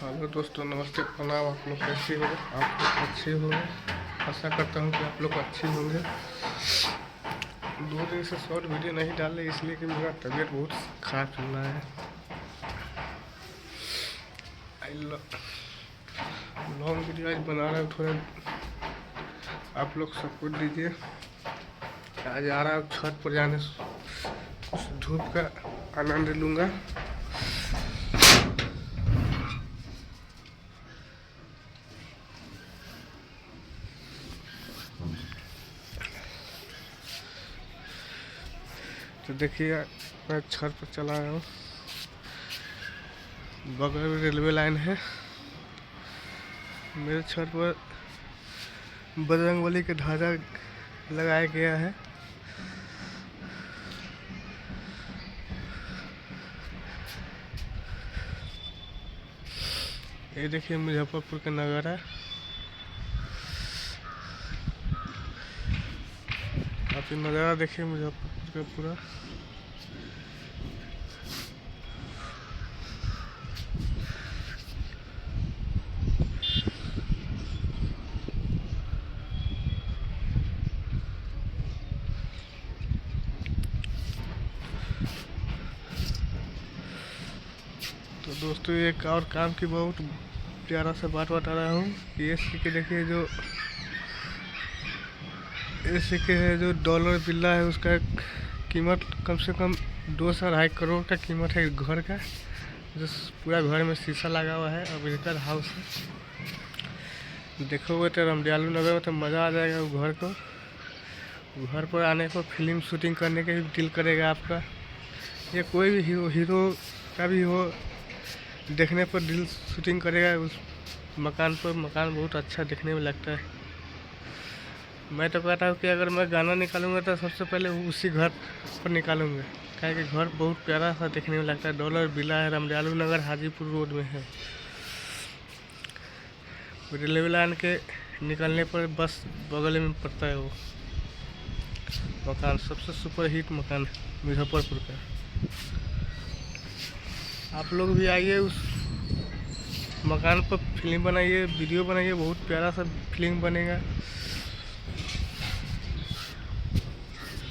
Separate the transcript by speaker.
Speaker 1: Hello दोस्तों, नमस्ते, प्रणाम। आप लोग कैसे हो? आप लोग अच्छे होंगे, आशा करता हूँ कि आप लोग अच्छे होंगे। 2 दिन से शॉर्ट वीडियो नहीं डाले इसलिए कि मेरा तबीयत बहुत खराब चल रहा है। लॉन्ग वीडियो आज बना रहा हूँ, थोड़ा आप लोग सपोर्ट दीजिए। आज आ रहा हूँ छत पर जाने, कुछ धूप का आनंद लूँगा। तो देखिए, मैं छत पर चला आया हूँ। बगल में रेलवे लाइन है। मेरे छत पर बजरंगबली के ध्वजा लगाया गया है। ये देखिए मुजफ्फरपुर का नज़ारा। आप ये नज़ारा देखिए मुजफ्फरपुर का पूरा। तो दोस्तों, एक और काम की बहुत प्यारा सा बात बता रहा हूँ। ये सिक्के देखिए, ये सिक्के है जो डॉलर बिल्ला है, उसका कीमत कम से कम 2 से 2.5 करोड़ का कीमत है घर का। जो पूरा घर में शीशा लगा हुआ है और विजिटर हाउस है। देखोगे तो रामदयालु नगर में तो मज़ा आ जाएगा। वो घर को, घर पर आने को फिल्म शूटिंग करने के भी दिल करेगा आपका। ये कोई भी हीरो का भी हो, देखने पर दिल शूटिंग करेगा उस मकान पर। मकान बहुत अच्छा देखने में लगता है। मैं तो कहता हूँ कि अगर मैं गाना निकालूंगा तो सबसे पहले उसी घर पर निकालूंगा, क्या कि घर बहुत प्यारा सा देखने में लगता है। डॉलर बिला है, रामदयालु नगर हाजीपुर रोड में है। रेलवे लाइन के निकलने पर बस बगल में पड़ता है वो मकान। सबसे सुपर हिट मकान है मुजफ्फरपुर का। आप लोग भी आइए, उस मकान पर फिल्म बनाइए, वीडियो बनाइए। बहुत प्यारा सा फिल्म बनेगा।